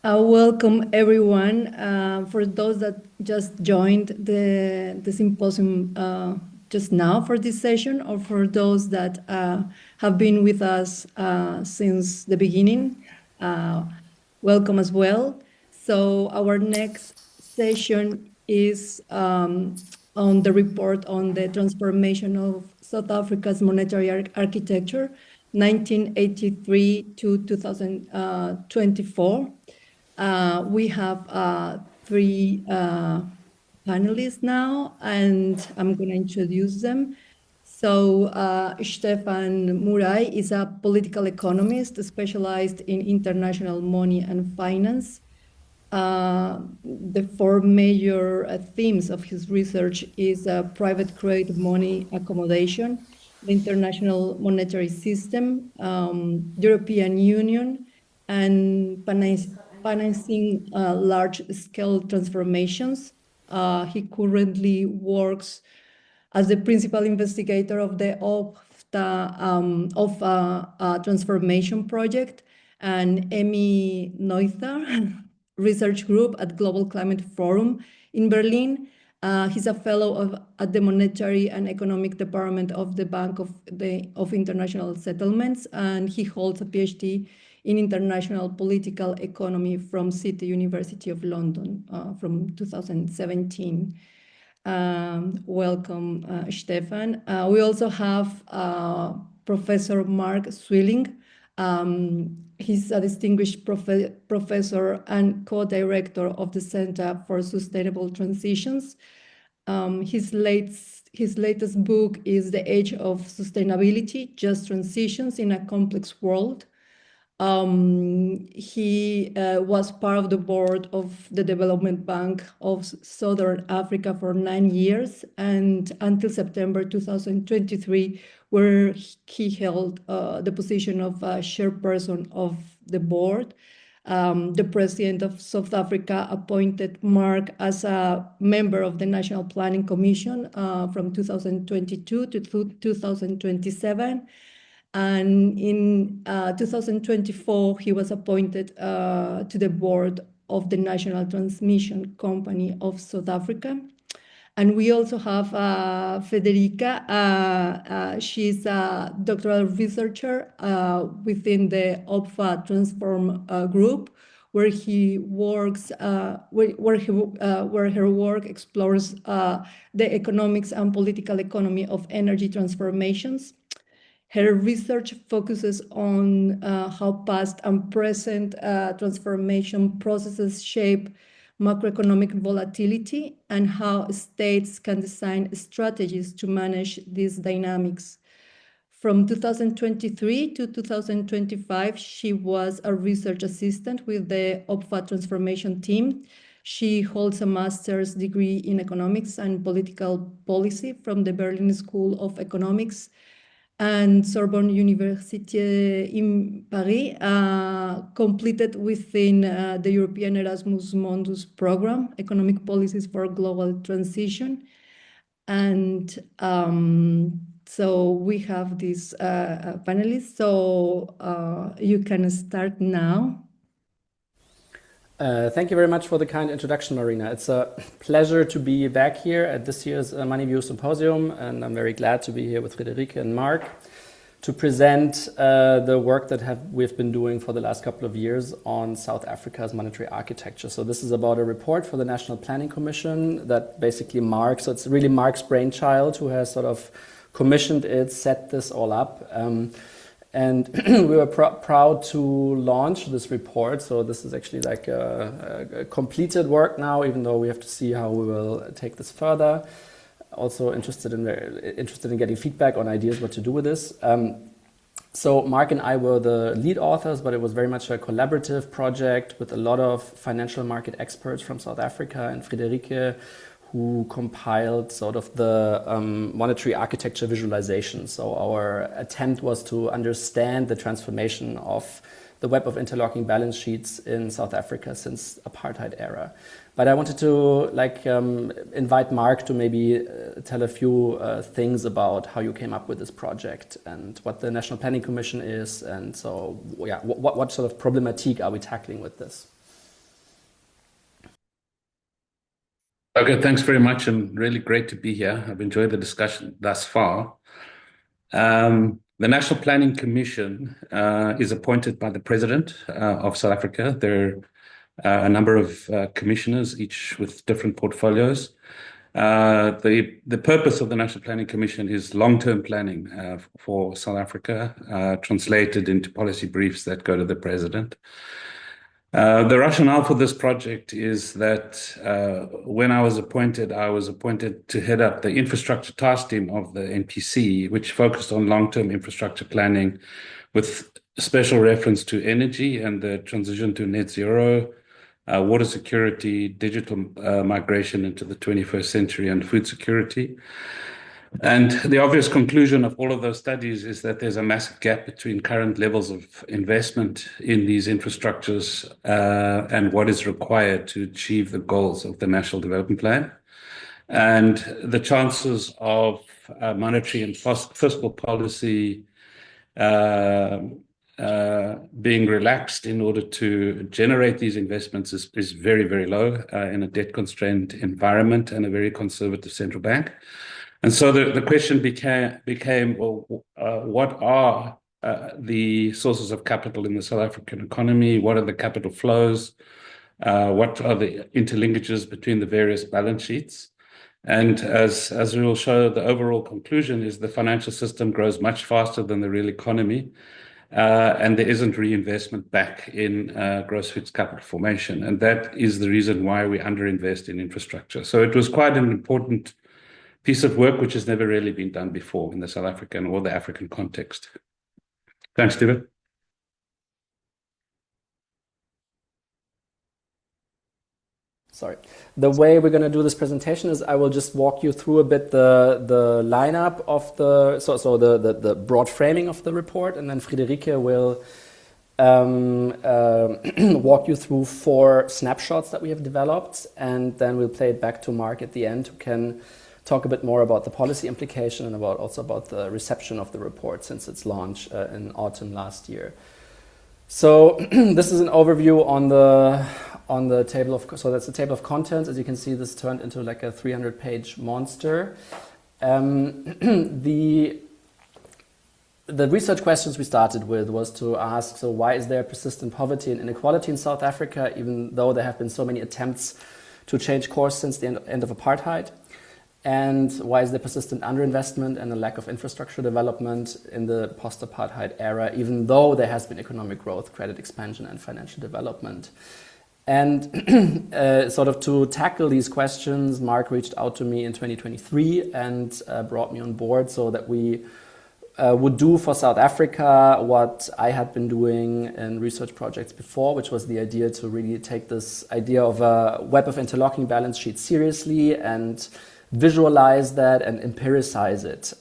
Welcome everyone. For those that just joined the symposium just now for this session, or for those that have been with us since the beginning, welcome as well. So our next session is on the report on the transformation of South Africa's monetary architecture, 1983 to 2024. We have three panelists now, and I'm going to introduce them. So Steffen Murau is a political economist specialized in international money and finance. The four major themes of his research is private credit money accommodation, the international monetary system, European Union, and financing large-scale transformations. He currently works as the principal investigator of the transformation project and Emmy Noether research group at Global Climate Forum in Berlin. He's a fellow at the Monetary and Economic Department of the Bank of International Settlements, and he holds a PhD in international political economy from City University of London from 2017. Welcome, Steffen. We also have Professor Mark Swilling. He's a distinguished professor and co-director of the Center for Sustainable Transitions. His latest book is The Age of Sustainability, Just Transitions in a Complex World. He was part of the board of the Development Bank of Southern Africa for 9 years, and until September 2023, where he held the position of chairperson of the board. The president of South Africa appointed Mark as a member of the National Planning Commission from 2022 to 2027. And in 2024, he was appointed to the board of the National Transmission Company of South Africa. And we also have Federica. She's a doctoral researcher within the OPFA Transform group, where he works, where her work explores the economics and political economy of energy transformations. Her research focuses on how past and present transformation processes shape macroeconomic volatility and how states can design strategies to manage these dynamics. From 2023 to 2025, she was a research assistant with the OPFA transformation team. She holds a master's degree in economics and political policy from the Berlin School of Economics and Sorbonne University in Paris, completed within the European Erasmus Mundus program, Economic Policies for Global Transition. And so we have these panelists, so you can start now. Thank you very much for the kind introduction, Marina. It's a pleasure to be back here at this year's Moneyview Symposium, and I'm very glad to be here with Friederike and Mark to present the work that we've been doing for the last couple of years on South Africa's monetary architecture. So this is about a report for the National Planning Commission that basically so it's really Mark's brainchild who has sort of commissioned it, set this all up. And we were proud to launch this report. So this is actually like a completed work now, even though we have to see how we will take this further. Also interested in getting feedback on ideas what to do with this. So Mark and I were the lead authors, but it was very much a collaborative project with a lot of financial market experts from South Africa, and Friederike, who compiled sort of the monetary architecture visualization. So our attempt was to understand the transformation of the web of interlocking balance sheets in South Africa since apartheid era. But I wanted to invite Mark to maybe tell a few things about how you came up with this project and what the National Planning Commission is. And so, yeah, what sort of problematique are we tackling with this? Okay, thanks very much, and really great to be here. I've enjoyed the discussion thus far. The National Planning Commission is appointed by the President of South Africa. There are a number of commissioners, each with different portfolios. The purpose of the National Planning Commission is long-term planning for South Africa, translated into policy briefs that go to the President. The rationale for this project is that when I was appointed to head up the infrastructure task team of the NPC, which focused on long-term infrastructure planning with special reference to energy and the transition to net zero, water security, digital migration into the 21st century, and food security. And the obvious conclusion of all of those studies is that there's a massive gap between current levels of investment in these infrastructures and what is required to achieve the goals of the National Development Plan. And the chances of monetary and fiscal policy being relaxed in order to generate these investments is very, very low in a debt-constrained environment and a very conservative central bank. And so the question became, well, what are the sources of capital in the South African economy? What are the capital flows? What are the interlinkages between the various balance sheets? And as we will show, the overall conclusion is the financial system grows much faster than the real economy, and there isn't reinvestment back in gross fixed capital formation. And that is the reason why we underinvest in infrastructure. So it was quite an important piece of work which has never really been done before in the South African or the African context. Thanks, Steven. Sorry. The way we're going to do this presentation is I will just walk you through a bit the lineup of the broad framing of the report, and then Friederike will walk you through 4 snapshots that we have developed, and then we'll play it back to Mark at the end, who can talk a bit more about the policy implication and also about the reception of the report since its launch in autumn last year. So this is an overview on the table of, so that's the table of contents. As you can see, this turned into like a 300-page monster. The research questions we started with was to ask, so why is there persistent poverty and inequality in South Africa, even though there have been so many attempts to change course since the end of apartheid? And why is there persistent underinvestment and a lack of infrastructure development in the post-apartheid era, even though there has been economic growth, credit expansion, and financial development? And sort of to tackle these questions, Mark reached out to me in 2023 and brought me on board so that we would do for South Africa what I had been doing in research projects before, which was the idea to really take this idea of a web of interlocking balance sheets seriously and visualize that and empiricize it.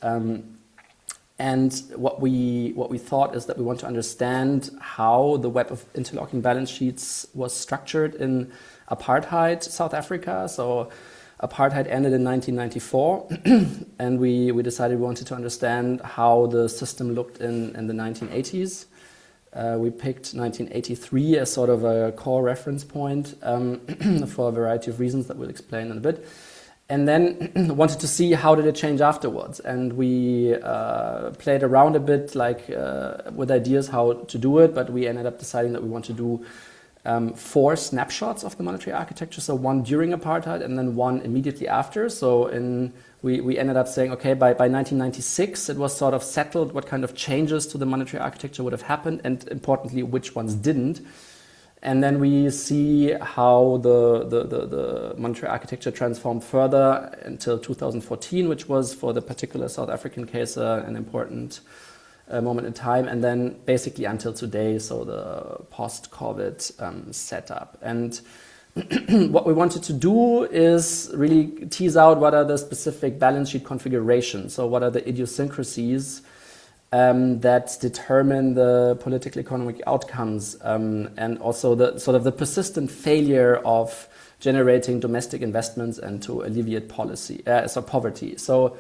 And what we thought is that we want to understand how the web of interlocking balance sheets was structured in apartheid South Africa. So apartheid ended in 1994, and we decided we wanted to understand how the system looked in the 1980s. We picked 1983 as sort of a core reference point for a variety of reasons that we'll explain in a bit. And then wanted to see how did it change afterwards. And we played around a bit with ideas how to do it, but we ended up deciding that we want to do 4 snapshots of the monetary architecture. So one during apartheid and then one immediately after. So we ended up saying, okay, by 1996, it was sort of settled what kind of changes to the monetary architecture would have happened, and importantly, which ones didn't. And then we see how the monetary architecture transformed further until 2014, which was for the particular South African case an important moment in time, and then basically until today, so the post-COVID setup. And what we wanted to do is really tease out what are the specific balance sheet configurations, so what are the idiosyncrasies that determine the political economic outcomes, and also the sort of the persistent failure of generating domestic investments and to alleviate poverty. So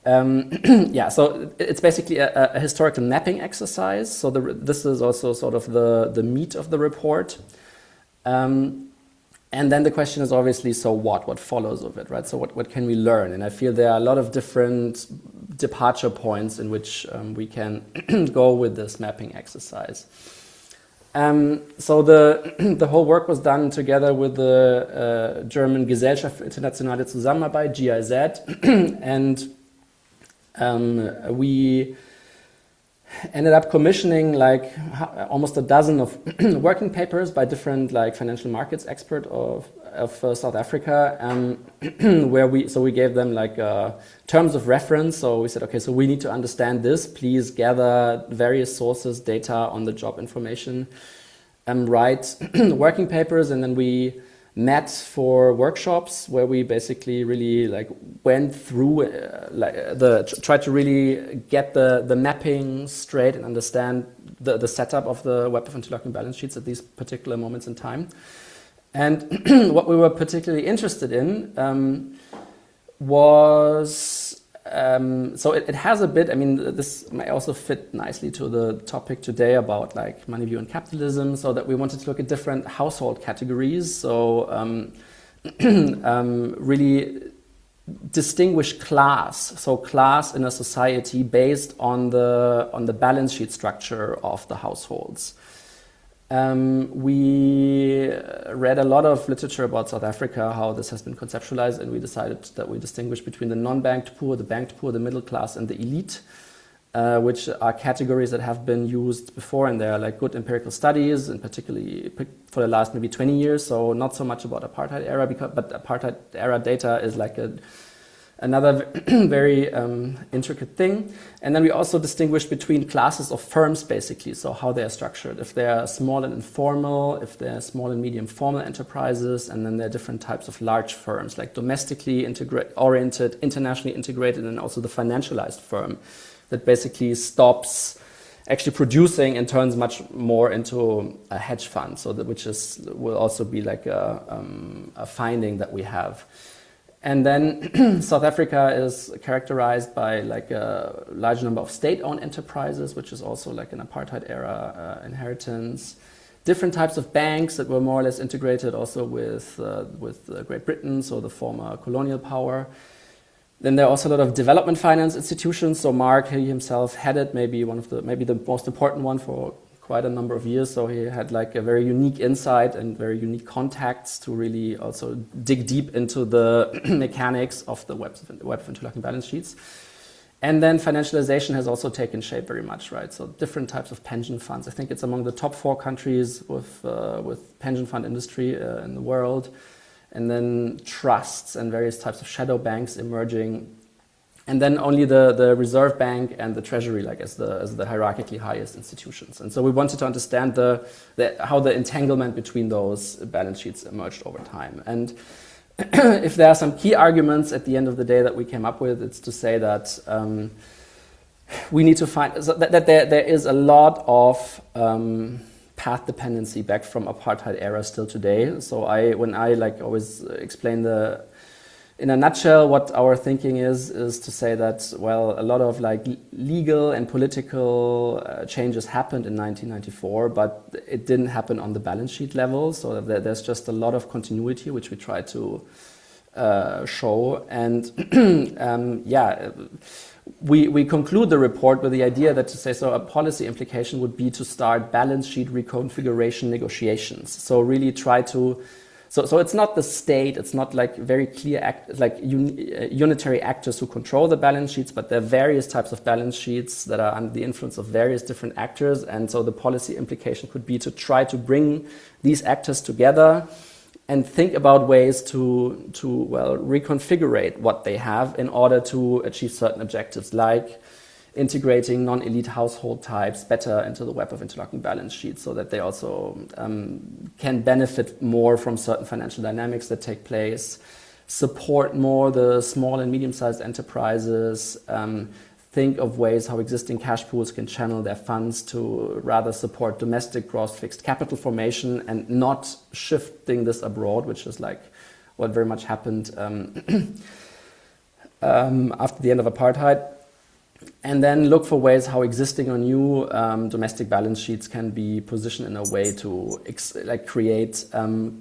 yeah, so it's basically a historical mapping exercise. So this is also sort of the meat of the report. And then the question is obviously, so what? What follows of it, right? So what can we learn? And I feel there are a lot of different departure points in which we can go with this mapping exercise. So the whole work was done together with the German Gesellschaft für internationale Zusammenarbeit, GIZ, and we ended up commissioning like almost a dozen of working papers by different like financial markets expert of South Africa, where we gave them like terms of reference. So we said, okay, so we need to understand this. Please gather various sources, data on the job information, write working papers, and then we met for workshops where we basically really like went through tried to really get the mapping straight and understand the setup of the web of interlocking balance sheets at these particular moments in time. And what we were particularly interested in was so it has a bit, I mean, this may also fit nicely to the topic today about like money view and capitalism, so that we wanted to look at different household categories. So really distinguish class, so class in a society based on the balance sheet structure of the households. We read a lot of literature about South Africa, how this has been conceptualized, and we decided that we distinguish between the non-banked poor, the banked poor, the middle class, and the elite, which are categories that have been used before, and there are like good empirical studies, and particularly for the last maybe 20 years, so not so much about apartheid era, but apartheid era data is like another very intricate thing. And then we also distinguish between classes of firms, basically, so how they are structured. If they are small and informal, if they are small and medium formal enterprises, and then there are different types of large firms, like domestically oriented, internationally integrated, and also the financialized firm that basically stops actually producing and turns much more into a hedge fund, so that will also be like a finding that we have. And then South Africa is characterized by like a large number of state-owned enterprises, which is also like an apartheid era inheritance. Different types of banks that were more or less integrated also with Great Britain, so the former colonial power. Then there are also a lot of development finance institutions. So Mark, he himself headed maybe the most important one for quite a number of years. So he had like a very unique insight and very unique contacts to really also dig deep into the mechanics of the web of interlocking balance sheets. And then financialization has also taken shape very much, right? So different types of pension funds. I think it's among the top 4 countries with pension fund industry in the world. And then trusts and various types of shadow banks emerging. And then only the Reserve Bank and the Treasury, like as the hierarchically highest institutions. And so we wanted to understand how the entanglement between those balance sheets emerged over time. And if there are some key arguments at the end of the day that we came up with, it's to say that we need to find that there is a lot of path dependency back from apartheid era still today. So when I like always explain in a nutshell, what our thinking is to say that, well, a lot of like legal and political changes happened in 1994, but it didn't happen on the balance sheet level. So there's just a lot of continuity, which we try to show. And we conclude the report with the idea that a policy implication would be to start balance sheet reconfiguration negotiations. So really try to. So it's not the state, it's not like very clear unitary actors who control the balance sheets, but there are various types of balance sheets that are under the influence of various different actors. And so the policy implication could be to try to bring these actors together and think about ways to reconfigure what they have in order to achieve certain objectives, like integrating non-elite household types better into the web of interlocking balance sheets so that they also can benefit more from certain financial dynamics that take place, support more the small and medium-sized enterprises, think of ways how existing cash pools can channel their funds to rather support domestic gross fixed capital formation and not shifting this abroad, which is like what very much happened after the end of apartheid. and then look for ways how existing or new domestic balance sheets can be positioned in a way to create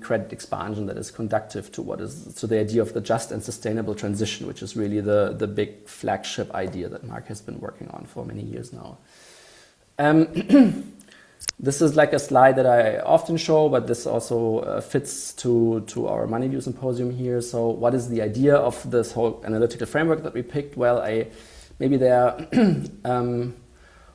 credit expansion that is conducive to the idea of the just and sustainable transition, which is really the big flagship idea that Mark has been working on for many years now. This is like a slide that I often show, but this also fits to our Money View Symposium here. So what is the idea of this whole analytical framework that we picked? Well, maybe there are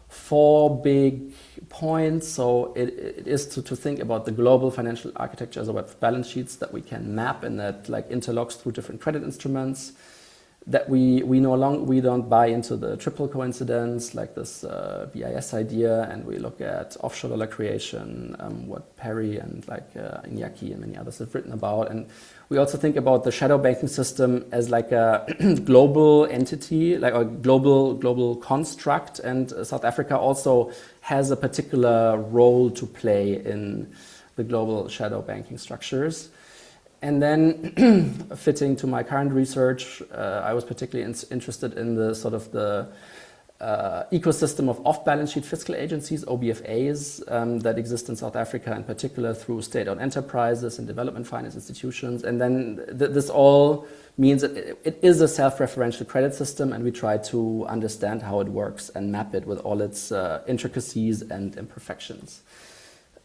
4 big points. So it is to think about the global financial architecture as a web of balance sheets that we can map and that like interlocks through different credit instruments. That we don't buy into the triple coincidence like this BIS idea, and we look at offshore dollar creation, what Perry and Iñaki and many others have written about, and we also think about the shadow banking system as like a global entity, like a global construct, and South Africa also has a particular role to play in the global shadow banking structures. And then, fitting to my current research, I was particularly interested in the sort of the ecosystem of off-balance sheet fiscal agencies, OBFAs, that exist in South Africa, in particular through state-owned enterprises and development finance institutions. And then this all means that it is a self-referential credit system, and we try to understand how it works and map it with all its intricacies and imperfections.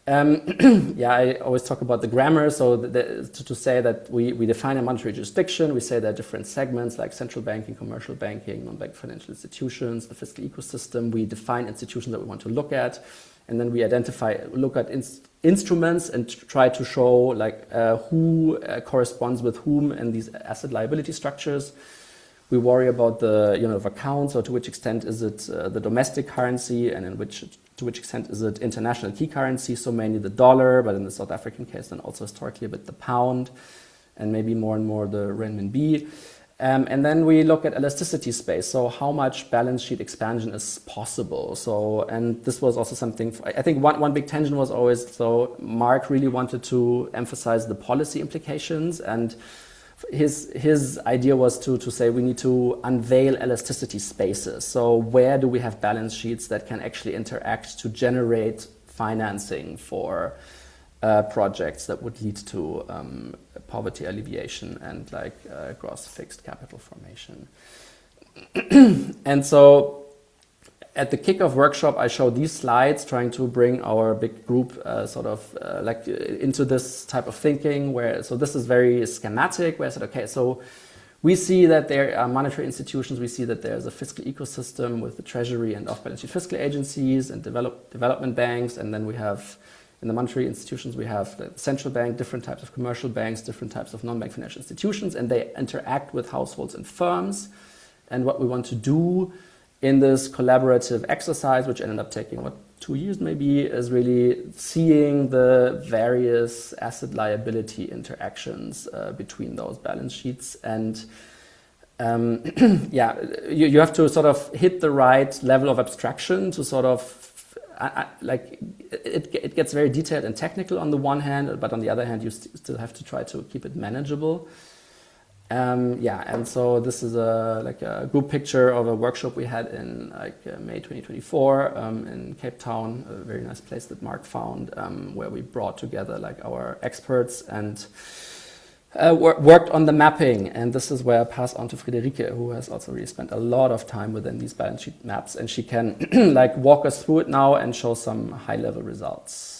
I always talk about the grammar. So to say that we define a monetary jurisdiction, we say there are different segments like central banking, commercial banking, non-bank financial institutions, the fiscal ecosystem. We define institutions that we want to look at, and then we look at instruments and try to show like who corresponds with whom in these asset liability structures. We worry about the of accounts, or to which extent is it the domestic currency, and to which extent is it international key currency, so mainly the dollar, but in the South African case then also historically a bit the pound, and maybe more and more the renminbi. And then we look at elasticity space, so how much balance sheet expansion is possible. So, and this was also something, I think one big tension was always, so Mark really wanted to emphasize the policy implications, and his idea was to say we need to unveil elasticity spaces. So where do we have balance sheets that can actually interact to generate financing for projects that would lead to poverty alleviation and gross fixed capital formation. And so at the kickoff workshop, I showed these slides trying to bring our big group into this type of thinking so this is very schematic, where I said, okay, so we see that there are monetary institutions, we see that there's a fiscal ecosystem with the treasury and off-balance sheet fiscal agencies and development banks, and then we have, in the monetary institutions, we have the central bank, different types of commercial banks, different types of non-bank financial institutions, and they interact with households and firms. And what we want to do in this collaborative exercise, which ended up taking, 2 years maybe, is really seeing the various asset liability interactions between those balance sheets. And you have to sort of hit the right level of abstraction to sort of, it gets very detailed and technical on the one hand, but on the other hand, you still have to try to keep it manageable. And so this is a group picture of a workshop we had in May 2024 in Cape Town, a very nice place that Mark found, where we brought together our experts and worked on the mapping. And this is where I pass on to Friederike, who has also really spent a lot of time within these balance sheet maps, and she can walk us through it now and show some high-level results.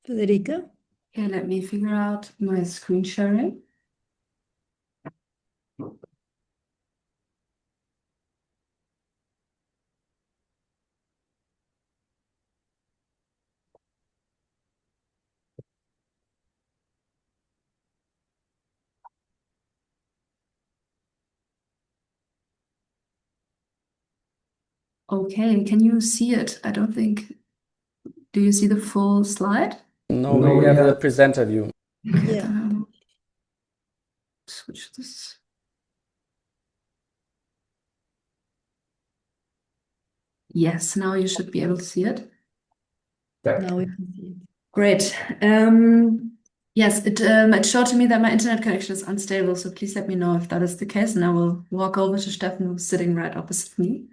Federica? Okay, let me figure out my screen sharing. Okay, can you see it? I don't think. Do you see the full slide? No, we have the presenter view. Yeah. Switch this. Yes, now you should be able to see it. Now we can see it. Great. Yes, it showed to me that my internet connection is unstable, so please let me know if that is the case, and I will walk over to Steffen, who's sitting right opposite me.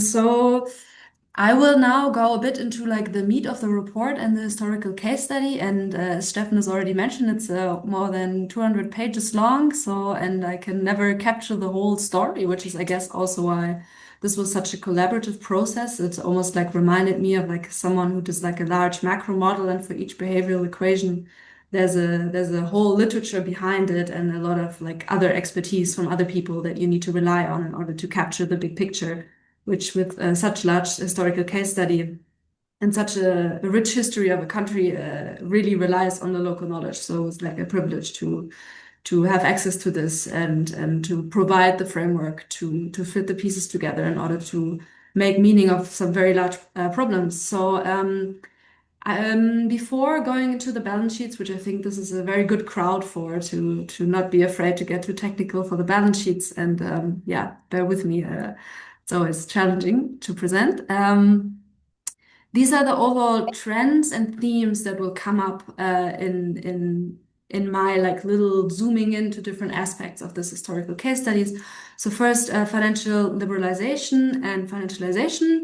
So I will now go a bit into like the meat of the report and the historical case study. And as Steffen has already mentioned, it's more than 200 pages long. And I can never capture the whole story, which is, I guess, also why this was such a collaborative process. It almost like reminded me of like someone who does like a large macro model, and for each behavioral equation, there's a whole literature behind it and a lot of like other expertise from other people that you need to rely on in order to capture the big picture, which with such large historical case study and such a rich history of a country really relies on the local knowledge. So it's like a privilege to have access to this and to provide the framework to fit the pieces together in order to make meaning of some very large problems. Before going into the balance sheets, which I think this is a very good crowd for, to not be afraid to get too technical for the balance sheets, and bear with me, it's always challenging to present. These are the overall trends and themes that will come up in my like little zooming into different aspects of this historical case studies. So first, financial liberalization and financialization,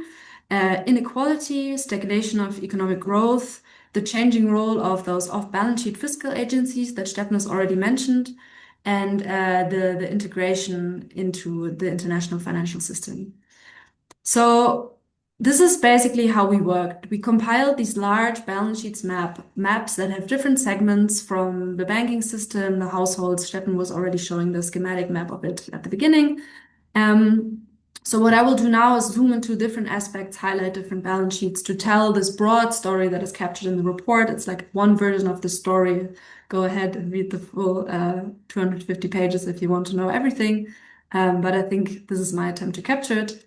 inequality, stagnation of economic growth, the changing role of those off-balance sheet fiscal agencies that Steffen has already mentioned, and the integration into the international financial system. So this is basically how we worked. We compiled these large balance sheets maps that have different segments from the banking system, the households. Steffen was already showing the schematic map of it at the beginning. So what I will do now is zoom into different aspects, highlight different balance sheets to tell this broad story that is captured in the report. It's like one version of the story. Go ahead and read the full 250 pages if you want to know everything. But I think this is my attempt to capture it.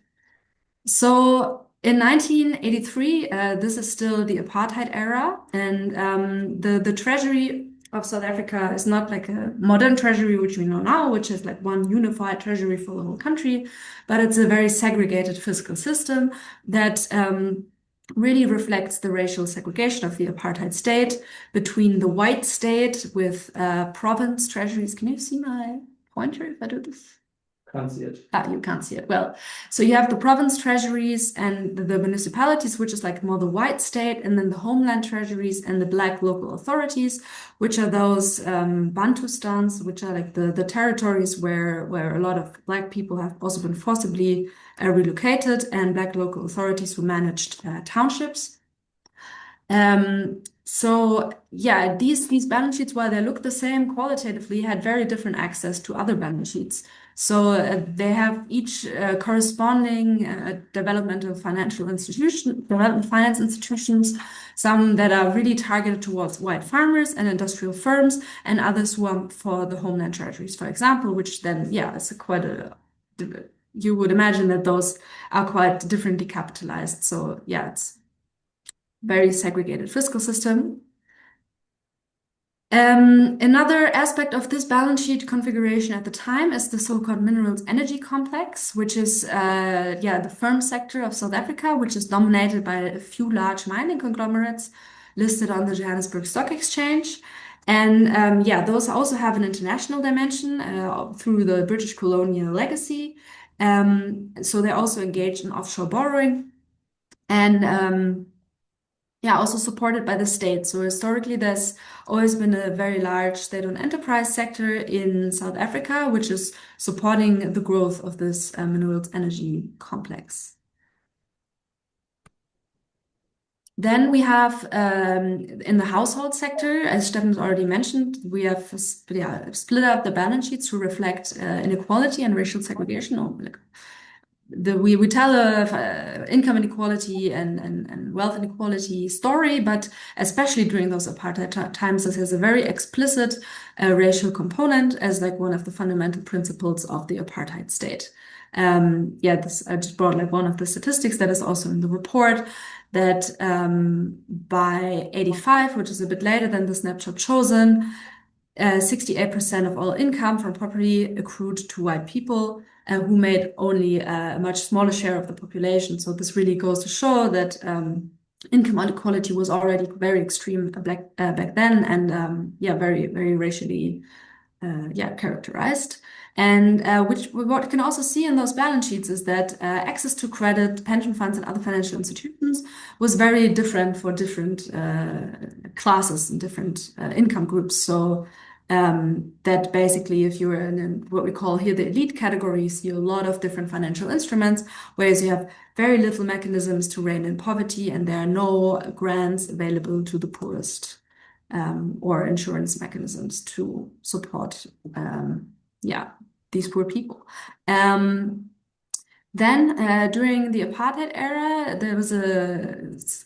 So in 1983, this is still the apartheid era, and the treasury of South Africa is not like a modern treasury, which we know now, which is like one unified treasury for the whole country, but it's a very segregated fiscal system that really reflects the racial segregation of the apartheid state between the white state with province treasuries. Can you see my pointer if I do this? Can't see it. You can't see it. Well, so you have the province treasuries and the municipalities, which is like more the white state, and then the homeland treasuries and the black local authorities, which are those Bantustans, which are like the territories where a lot of black people have also been forcibly relocated, and black local authorities who managed townships. So yeah, these balance sheets, while they look the same qualitatively, had very different access to other balance sheets. So they have each corresponding developmental development finance institutions, some that are really targeted towards white farmers and industrial firms, and others who are for the homeland treasuries, for example, which then, is you would imagine that those are quite differently capitalized. So yeah, it's very segregated fiscal system. Another aspect of this balance sheet configuration at the time is the so-called minerals energy complex, which is the firm sector of South Africa, which is dominated by a few large mining conglomerates listed on the Johannesburg Stock Exchange. And those also have an international dimension through the British colonial legacy. So they're also engaged in offshore borrowing and also supported by the state. So historically, there's always been a very large state-owned enterprise sector in South Africa, which is supporting the growth of this minerals energy complex. Then we have in the household sector, as Steffen already mentioned, we have split up the balance sheets to reflect inequality and racial segregation, or like we tell a income inequality and wealth inequality story, but especially during those apartheid times, this has a very explicit racial component as like one of the fundamental principles of the apartheid state. I just brought like one of the statistics that is also in the report that by 85, which is a bit later than the snapshot chosen, 68% of all income from property accrued to white people who made only a much smaller share of the population. So this really goes to show that income inequality was already very extreme back then, and very, very racially characterized. And what we can also see in those balance sheets is that access to credit, pension funds, and other financial institutions was very different for different classes and different income groups. So that basically, if you're in what we call here the elite category, you see a lot of different financial instruments, whereas you have very little mechanisms to rein in poverty, and there are no grants available to the poorest. Or insurance mechanisms to support these poor people. Then during the apartheid era, there was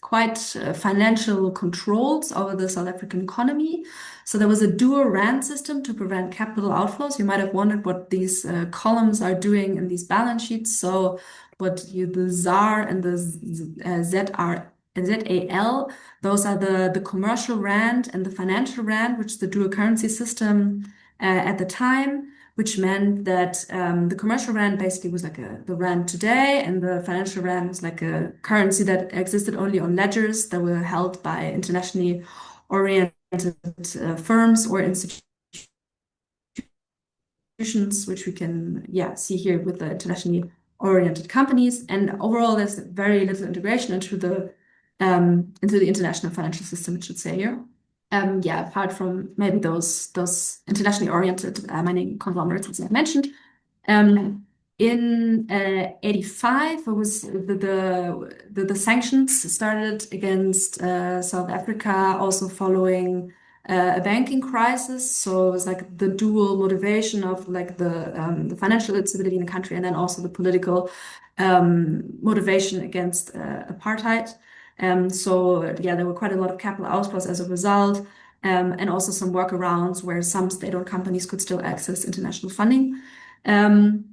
quite financial controls over the South African economy. So there was a dual rand system to prevent capital outflows. You might have wondered what these columns are doing in these balance sheets. So the ZAR and the ZR and ZAL, those are the commercial rand and the financial rand, which is the dual currency system at the time, which meant that the commercial rand basically was like the rand today, and the financial rand was like a currency that existed only on ledgers that were held by internationally oriented firms or institutions, which we can see here with the internationally oriented companies. And overall, there's very little integration into the international financial system, it should say here. Apart from maybe those internationally oriented mining conglomerates, as I mentioned. In 85, it was the sanctions started against South Africa, also following a banking crisis. So it was like the dual motivation of like the financial instability in the country, and then also the political motivation against apartheid. There were quite a lot of capital outflows as a result, and also some workarounds where some state-owned companies could still access international funding. And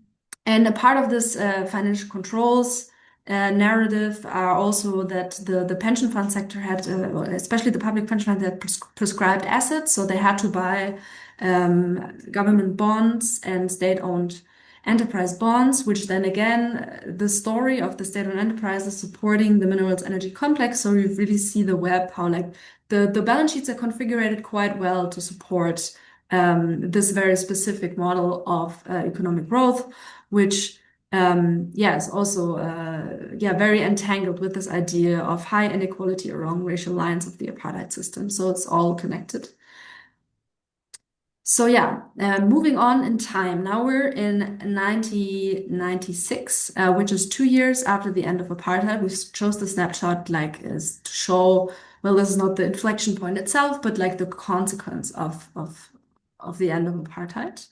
a part of this financial controls narrative are also that the pension fund sector had, especially the public pension fund, had prescribed assets. So they had to buy government bonds and state-owned enterprise bonds, which then again, the story of the state-owned enterprises supporting the minerals energy complex. So you really see the web, how like the balance sheets are configured quite well to support this very specific model of economic growth, which is also very entangled with this idea of high inequality along racial lines of the apartheid system. So it's all connected. So moving on in time. Now we're in 1996, which is 2 years after the end of apartheid. We chose the snapshot as to show, well, this is not the inflection point itself, but like the consequence of the end of apartheid.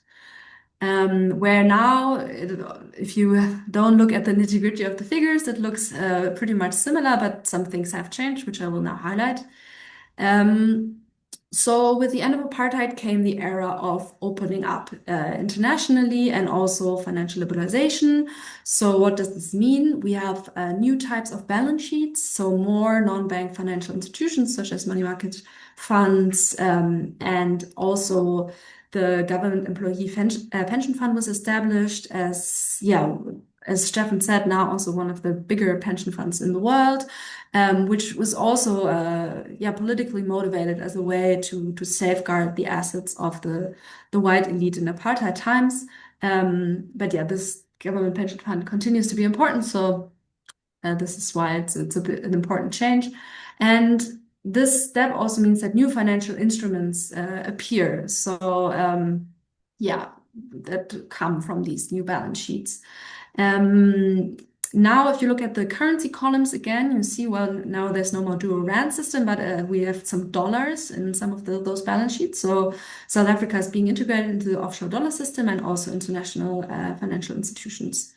Where now, if you don't look at the nitty-gritty of the figures, it looks pretty much similar, but some things have changed, which I will now highlight. So with the end of apartheid came the era of opening up internationally and also financial liberalization. So what does this mean? We have new types of balance sheets, so more non-bank financial institutions such as money market funds, and also the government employee pension fund was established as Steffen said, now also one of the bigger pension funds in the world, which was also politically motivated as a way to safeguard the assets of the white elite in apartheid times. This government pension fund continues to be important. So this is why it's an important change. And this step also means that new financial instruments appear. So that come from these new balance sheets. Now, if you look at the currency columns again, you see, well, now there's no more dual rand system, but we have some dollars in some of those balance sheets. So South Africa is being integrated into the offshore dollar system and also international financial institutions.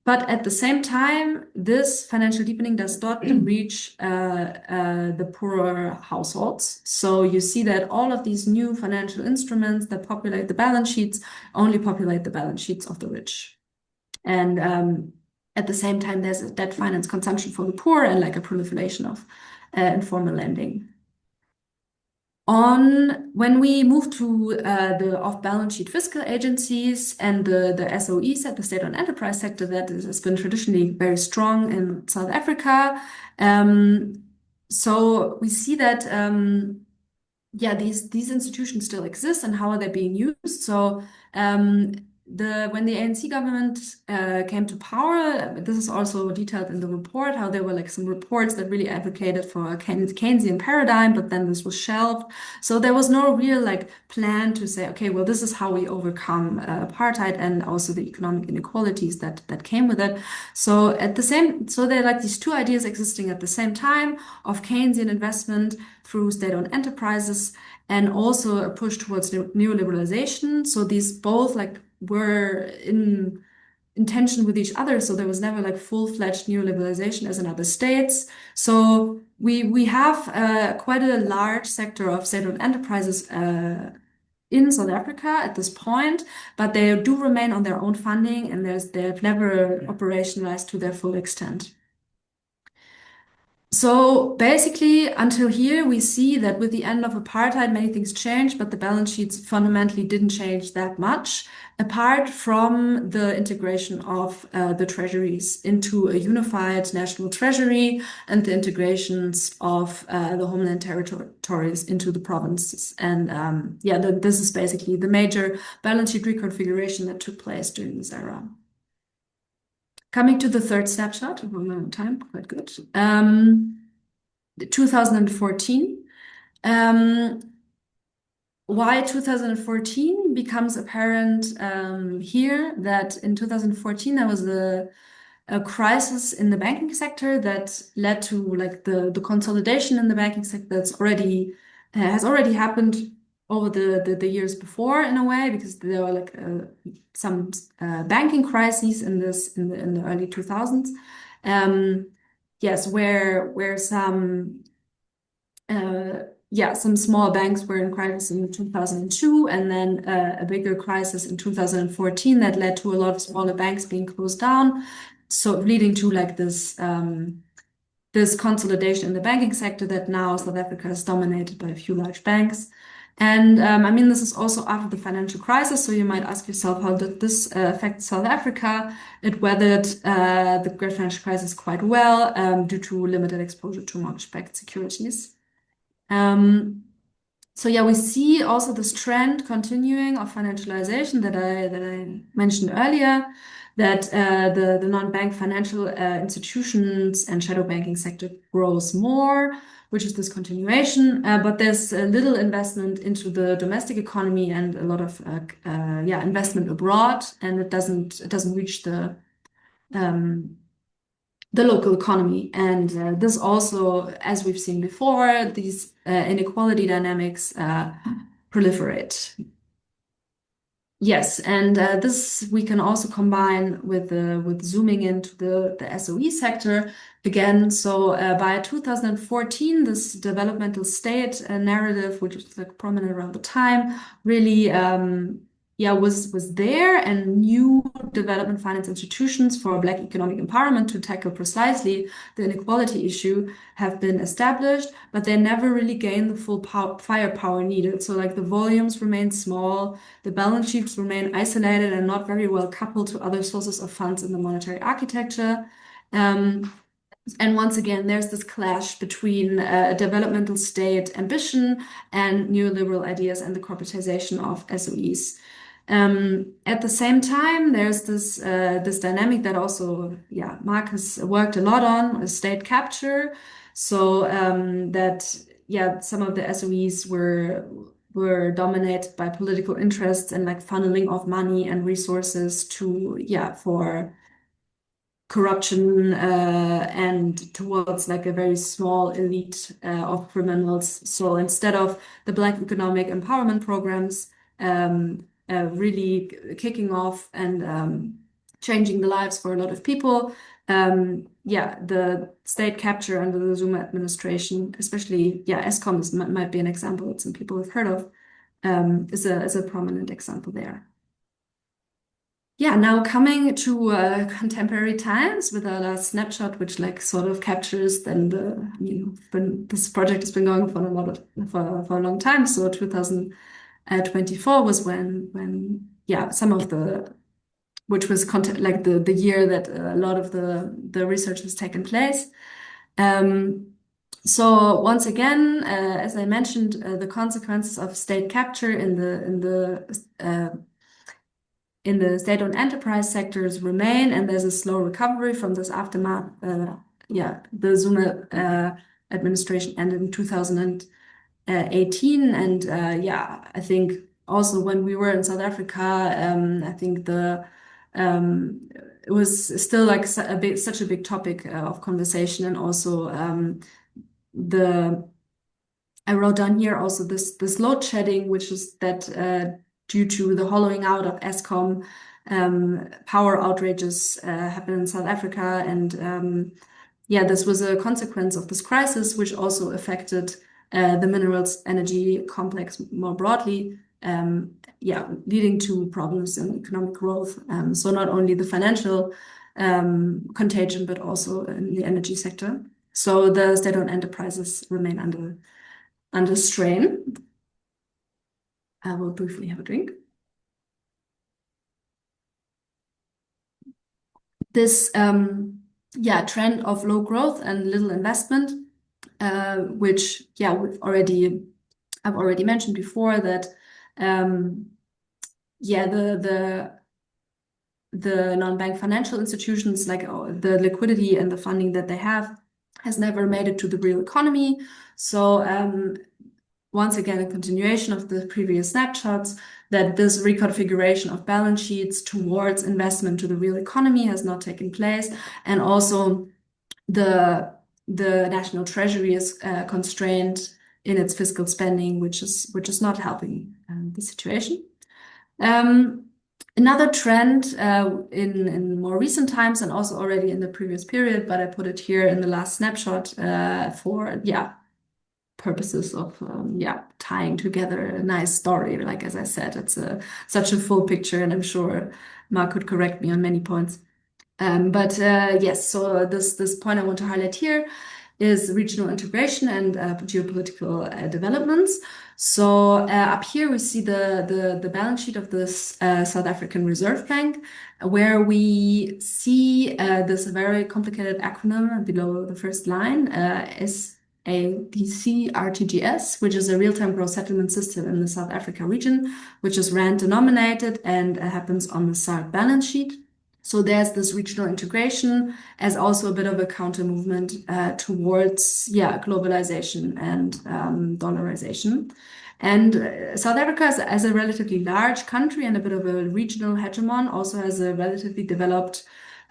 But at the same time, this financial deepening does not reach the poorer households. So you see that all of these new financial instruments that populate the balance sheets only populate the balance sheets of the rich. And at the same time, there's a debt finance consumption for the poor and like a proliferation of informal lending. When we move to the off-balance sheet fiscal agencies and the SOE sector, the state-owned enterprise sector, that has been traditionally very strong in South Africa, so we see that yeah, these institutions still exist, and how are they being used? So when the ANC government came to power, this is also detailed in the report, how there were like some reports that really advocated for a Keynesian paradigm, but then this was shelved. So there was no real like plan to say, okay, well, this is how we overcome apartheid and also the economic inequalities that came with it. So there are like these two ideas existing at the same time of Keynesian investment through state-owned enterprises, and also a push towards neoliberalization. So these both like were in tension with each other. So there was never like full-fledged neoliberalization as in other states. So we have quite a large sector of state-owned enterprises in South Africa at this point, but they do remain on their own funding, and they've never operationalized to their full extent. So basically, until here, we see that with the end of apartheid, many things changed, but the balance sheets fundamentally didn't change that much, apart from the integration of the treasuries into a unified national treasury and the integrations of the homeland territories into the provinces. And this is basically the major balance sheet reconfiguration that took place during this era. Coming to the third snapshot, time, quite good. 2014. Why 2014 becomes apparent here that in 2014 there was a crisis in the banking sector that led to like the consolidation in the banking sector has already happened over the years before, in a way, because there were like some banking crises in the early 2000s. Yes, where some small banks were in crisis in 2002, and then a bigger crisis in 2014 that led to a lot of smaller banks being closed down. So leading to like this consolidation in the banking sector that now South Africa is dominated by a few large banks. And I mean, this is also after the financial crisis. So you might ask yourself, how did this affect South Africa? It weathered the great financial crisis quite well due to limited exposure to mortgage-backed securities. So yeah, we see also this trend continuing of financialization that I mentioned earlier, that the non-bank financial institutions and shadow banking sector grows more, which is this continuation. But there's little investment into the domestic economy and a lot of investment abroad, and it doesn't reach the local economy. And this also, as we've seen before, these inequality dynamics proliferate. Yes, and this we can also combine with zooming into the SOE sector again. So by 2014, this developmental state narrative, which was like prominent around the time, really was there, and new development finance institutions for Black economic empowerment to tackle precisely the inequality issue have been established, but they never really gained the full firepower needed. So like the volumes remain small, the balance sheets remain isolated and not very well coupled to other sources of funds in the monetary architecture. And once again, there's this clash between developmental state ambition and neoliberal ideas and the corporatization of SOEs. At the same time, there's this dynamic that also, Mark has worked a lot on, state capture. So some of the SOEs were dominated by political interests and like funneling of money and resources for corruption and towards like a very small elite of criminals. So instead of the Black economic empowerment programs really kicking off and changing the lives for a lot of people, the state capture under the Zuma administration, especially Eskom might be an example that some people have heard of, is a prominent example there. Yeah, now coming to contemporary times with a last snapshot, which like sort of captures then this project has been going for a long time. So 2024 was when some of which was like the year that a lot of the research has taken place. So once again, as I mentioned, the consequences of state capture in the state-owned enterprise sectors remain, and there's a slow recovery from this aftermath. The Zuma administration ended in 2018, and I think also when we were in South Africa, I think it was still like such a big topic of conversation, and also I wrote down here also this load shedding, which is that due to the hollowing out of Eskom, power outrages happen in South Africa, and this was a consequence of this crisis, which also affected the minerals energy complex more broadly, leading to problems in economic growth. So not only the financial contagion, but also in the energy sector. So the state-owned enterprises remain under strain. I will briefly have a drink. This trend of low growth and little investment, which I've already mentioned before that the non-bank financial institutions, like the liquidity and the funding that they have, has never made it to the real economy. So once again, a continuation of the previous snapshots, that this reconfiguration of balance sheets towards investment to the real economy has not taken place. And also the national treasury is constrained in its fiscal spending, which is not helping the situation. Another trend in more recent times, and also already in the previous period, but I put it here in the last snapshot for purposes of tying together a nice story. Like, as I said, it's such a full picture, and I'm sure Mark could correct me on many points. Yes, so this point I want to highlight here is regional integration and geopolitical developments. So up here we see the balance sheet of this South African Reserve Bank, where we see this very complicated acronym below the first line, SADC RTGS, which is a real-time gross settlement system in the South Africa region, which is rand denominated and happens on the SARC balance sheet. So there's this regional integration as also a bit of a counter movement towards globalization and dollarization. And South Africa, as a relatively large country and a bit of a regional hegemon, also has a relatively developed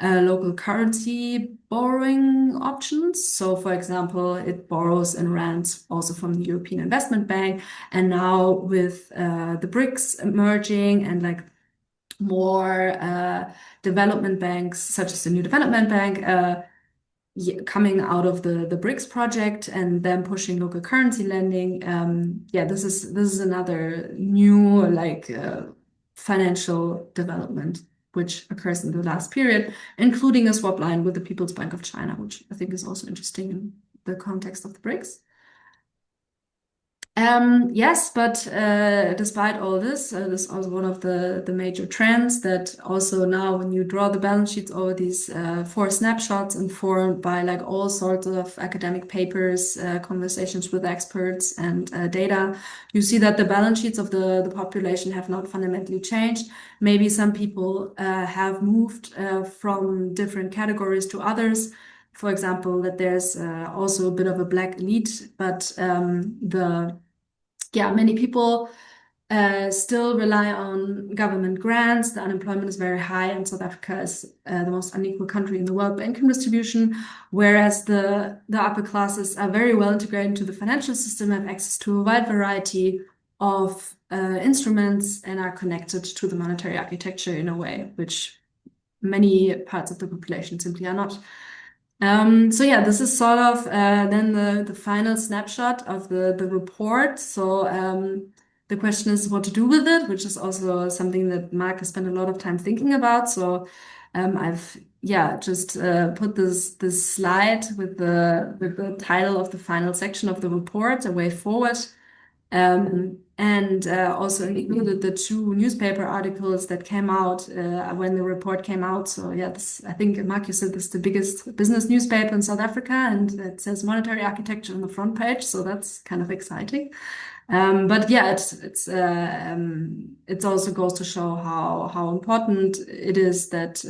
local currency borrowing options. So, for example, it borrows in rands also from the European Investment Bank. And now with the BRICS emerging and like more development banks, such as the New Development Bank, coming out of the BRICS project and then pushing local currency lending. This is another new financial development which occurs in the last period, including a swap line with the People's Bank of China, which I think is also interesting in the context of the BRICS. Yes, but despite all this, this is also one of the major trends that also now when you draw the balance sheets over these 4 snapshots informed by like all sorts of academic papers, conversations with experts and data, you see that the balance sheets of the population have not fundamentally changed. Maybe some people have moved from different categories to others. For example, that there's also a bit of a black elite, but many people still rely on government grants. The unemployment is very high, and South Africa is the most unequal country in the world by income distribution, whereas the upper classes are very well integrated into the financial system, have access to a wide variety of instruments, and are connected to the monetary architecture in a way which many parts of the population simply are not. This is sort of then the final snapshot of the report. So the question is what to do with it, which is also something that Mark has spent a lot of time thinking about. So I've just put this slide with the title of the final section of the report, A Way Forward. and also included the 2 newspaper articles that came out when the report came out. So yeah, I think Mark, you said this is the biggest business newspaper in South Africa, and it says monetary architecture on the front page. So that's kind of exciting. But yeah, it also goes to show how important it is that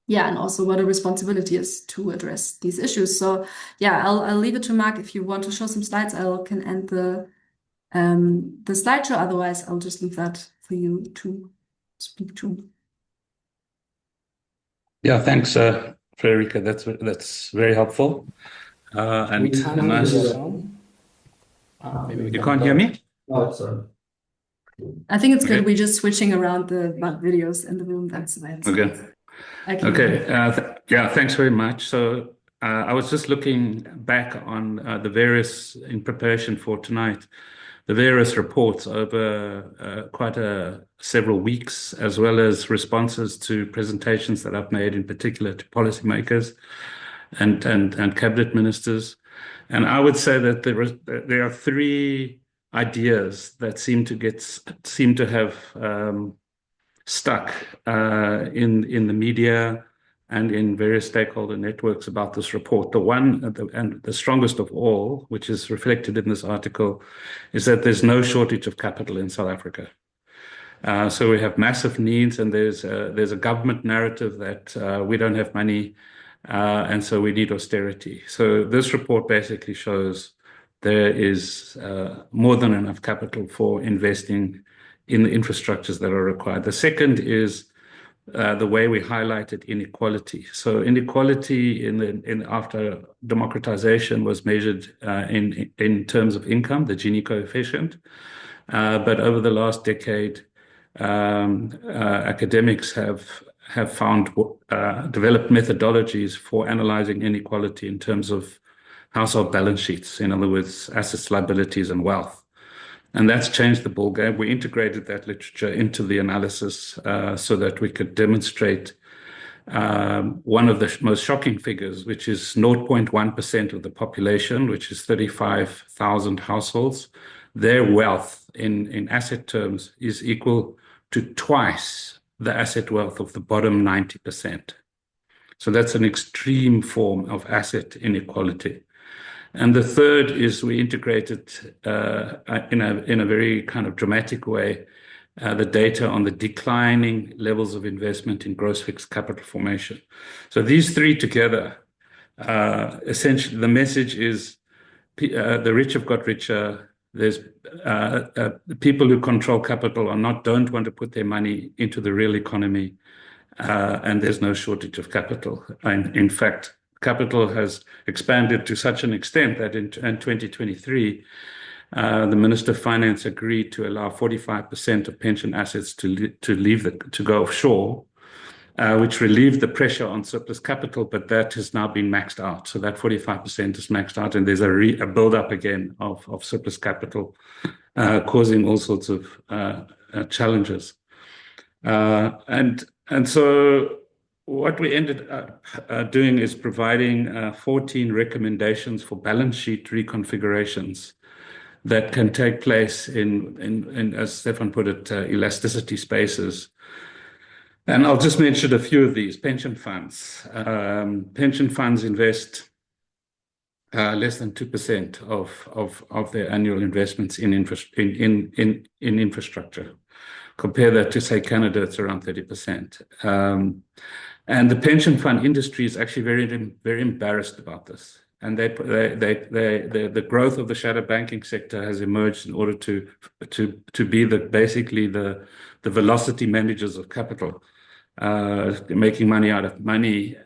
yeah, and also what a responsibility is to address these issues. So yeah, I'll leave it to Mark. If you want to show some slides, I can end the slideshow. Otherwise, I'll just leave that for you to speak to. Yeah, thanks, Frederica. That's very helpful. And We can't nice. hear you. Maybe we You can't hear me? Oh, sorry. I think it's good. Okay. We're just switching around the videos in the room. That's why it's Okay. Okay. Yeah, thanks very much. So I was just looking back on the various, in preparation for tonight, the various reports over quite several weeks, as well as responses to presentations that I've made, in particular to policymakers and cabinet ministers. And I would say that there are 3 ideas that seem to have stuck in the media and in various stakeholder networks about this report. The one and the strongest of all, which is reflected in this article, is that there's no shortage of capital in South Africa. So we have massive needs, and there's a government narrative that we don't have money, and so we need austerity. So this report basically shows there is more than enough capital for investing in the infrastructures that are required. The second is the way we highlighted inequality. So inequality after democratization was measured in terms of income, the Gini coefficient. But over the last decade, academics have developed methodologies for analyzing inequality in terms of household balance sheets, in other words, assets, liabilities, and wealth. And that's changed the ballgame. We integrated that literature into the analysis so that we could demonstrate one of the most shocking figures, which is 0.1% of the population, which is 35,000 households. Their wealth in asset terms is equal to twice the asset wealth of the bottom 90%. So that's an extreme form of asset inequality. And the third is we integrated in a very kind of dramatic way the data on the declining levels of investment in gross fixed capital formation. So these 3 together, essentially the message is the rich have got richer. There's the people who control capital don't want to put their money into the real economy, and there's no shortage of capital. And in fact, capital has expanded to such an extent that in 2023, the Minister of Finance agreed to allow 45% of pension assets to go offshore, which relieved the pressure on surplus capital, but that has now been maxed out. So that 45% is maxed out, and there's a build-up again of surplus capital, causing all sorts of challenges. And so what we ended up doing is providing 14 recommendations for balance sheet reconfigurations that can take place in as Steffen put it, elasticity spaces. And I'll just mention a few of these. Pension funds. Pension funds invest less than 2% of their annual investments in infrastructure. Compare that to, say, Canada, it's around 30%. And the pension fund industry is actually very embarrassed about this. And the growth of the shadow banking sector has emerged in order to be basically the velocity managers of capital, making money out of money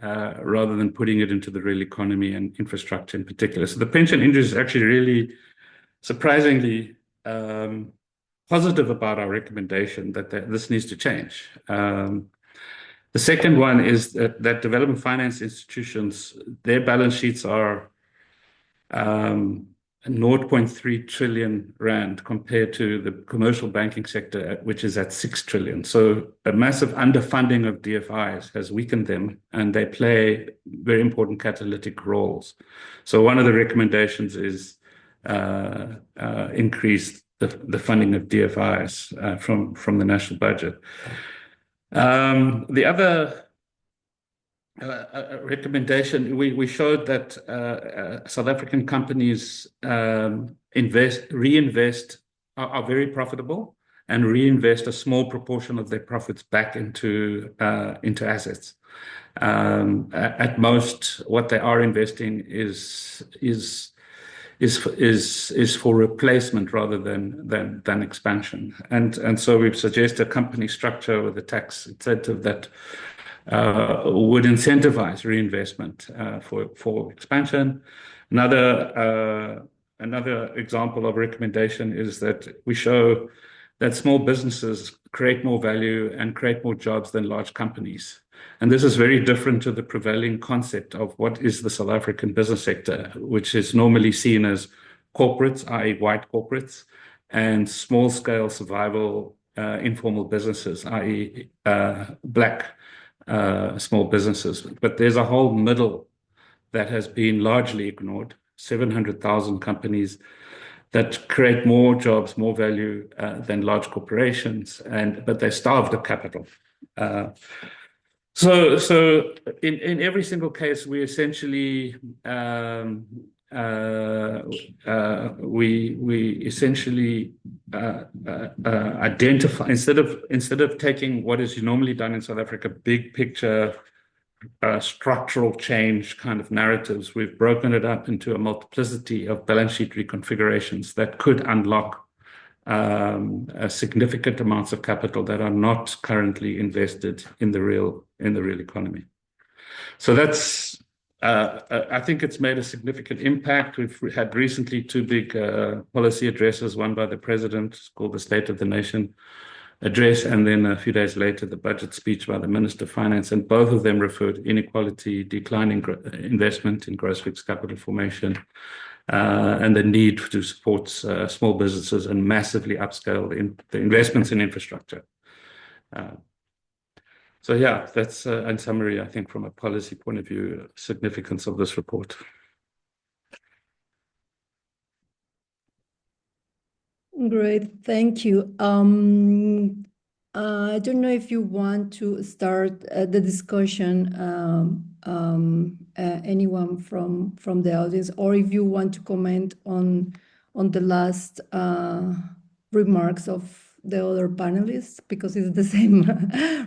rather than putting it into the real economy and infrastructure in particular. So the pension industry is actually really surprisingly positive about our recommendation that this needs to change. The second one is that development finance institutions, their balance sheets are 0.3 trillion rand compared to the commercial banking sector, which is at 6 trillion. So a massive underfunding of DFIs has weakened them, and they play very important catalytic roles. So one of the recommendations is increased the funding of DFIs from the national budget. The other recommendation, we showed that South African companies reinvest, are very profitable, and reinvest a small proportion of their profits back into assets. At most, what they are investing is for replacement rather than expansion. And so we've suggested a company structure with a tax incentive that would incentivize reinvestment for expansion. Another example of recommendation is that we show that small businesses create more value and create more jobs than large companies. And this is very different to the prevailing concept of what is the South African business sector, which is normally seen as corporates, i.e. white corporates, and small-scale survival informal businesses, i.e. black small businesses. But there's a whole middle that has been largely ignored, 700,000 companies that create more jobs, more value than large corporations, but they're starved of capital. So in every single case, we essentially identify, instead of taking what is normally done in South Africa, big picture structural change kind of narratives, we've broken it up into a multiplicity of balance sheet reconfigurations that could unlock significant amounts of capital that are not currently invested in the real economy. So that's I think it's made a significant impact. We've had recently two big policy addresses, one by the president, called the State of the Nation address, and then a few days later, the budget speech by the Minister of Finance, and both of them referred to inequality, declining investment in gross fixed capital formation, and the need to support small businesses and massively upscale the investments in infrastructure. So yeah, that's in summary, I think, from a policy point of view, significance of this report. Great, thank you. I don't know if you want to start the discussion, anyone from the audience, or if you want to comment on the last remarks of the other panelists, because it's the same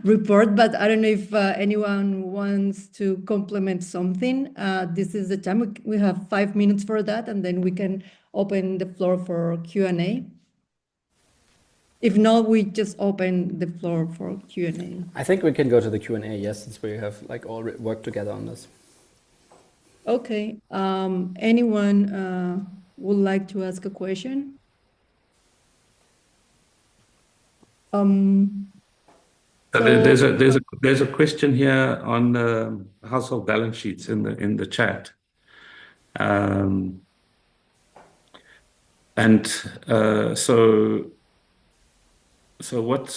report, but I don't know if anyone wants to complement something. This is the time. We have 5 minutes for that, and then we can open the floor for Q&A. If not, we just open the floor for Q&A. I think we can go to the Q&A, yes, since we have like all worked together on this. Okay. Anyone would like to ask a question? There's a question here on household balance sheets in the chat, so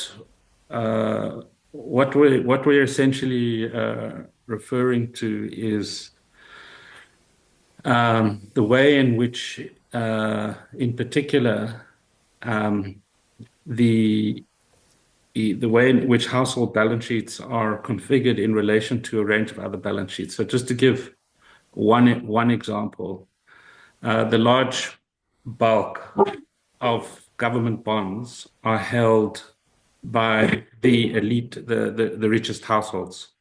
what we're essentially referring to is the way in which, in particular, the way in which household balance sheets are configured in relation to a range of other balance sheets. So just to give one example, the large bulk of government bonds are held by the elite, the richest households.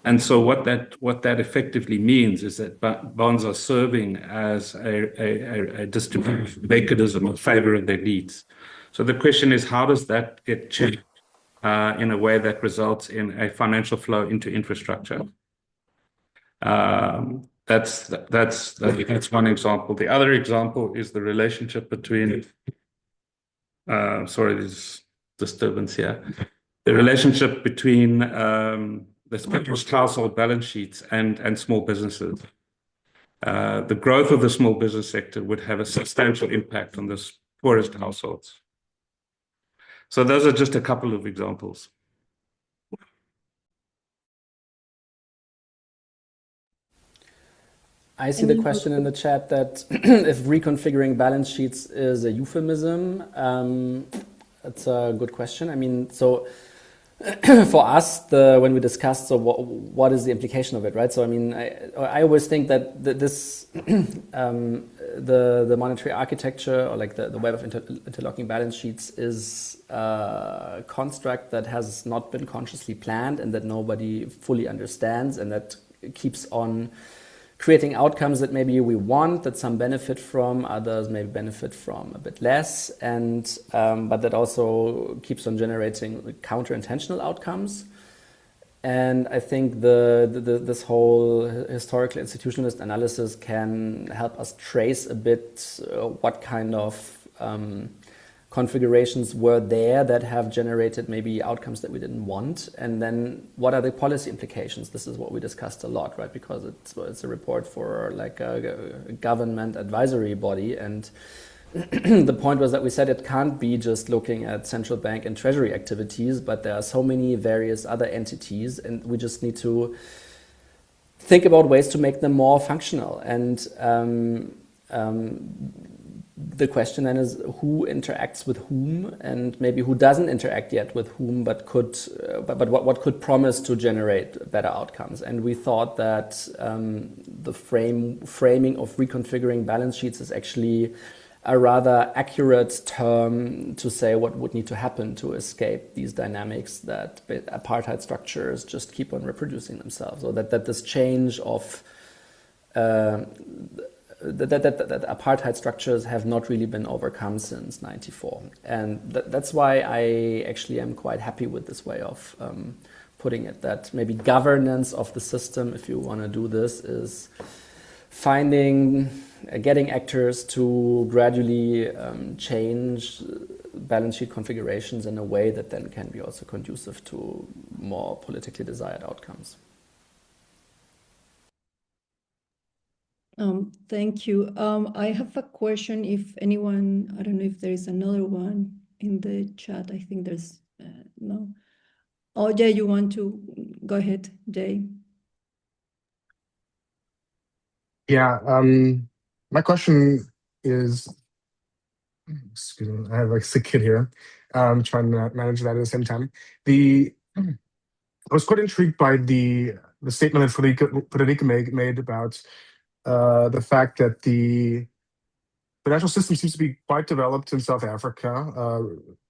And so what that effectively means is that bonds are serving as a distribution mechanism in favor of the elites. So the question is, how does that get checked in a way that results in a financial flow into infrastructure? That's one example. The other example is the relationship between, sorry, there's disturbance here. The relationship between the household balance sheets and small businesses. The growth of the small business sector would have a substantial impact on the poorest households. So those are just a couple of examples. I see the question in the chat that if reconfiguring balance sheets is a euphemism. That's a good question. I mean, so for us, when we discussed, so what is the implication of it, right? So I mean, I always think that this the monetary architecture, or like the web of interlocking balance sheets, is a construct that has not been consciously planned and that nobody fully understands, and that keeps on creating outcomes that maybe we want, that some benefit from, others maybe benefit from a bit less, and but that also keeps on generating counter-intentional outcomes. And I think this whole historical institutionalist analysis can help us trace a bit what kind of configurations were there that have generated maybe outcomes that we didn't want, and then what are the policy implications. This is what we discussed a lot, right? Because it's a report for like a government advisory body, and the point was that we said it can't be just looking at central bank and treasury activities, but there are so many various other entities, and we just need to think about ways to make them more functional. And the question then is who interacts with whom, and maybe who doesn't interact yet with whom, but what could promise to generate better outcomes. And we thought that the framing of reconfiguring balance sheets is actually a rather accurate term to say what would need to happen to escape these dynamics that apartheid structures just keep on reproducing themselves, or that this change of that apartheid structures have not really been overcome since '94. And that's why I actually am quite happy with this way of putting it, that maybe governance of the system, if you want to do this, is getting actors to gradually change balance sheet configurations in a way that then can be also conducive to more politically desired outcomes. Thank you. I have a question. If anyone, I don't know if there is another one in the chat. I think there's no. Oh, Jay, you want to go ahead, Jay? Yeah. My question is, excuse me, I have a sick kid here. I'm trying to manage that at the same time. I was quite intrigued by the statement that Federica made about the fact that the financial system seems to be quite developed in South Africa,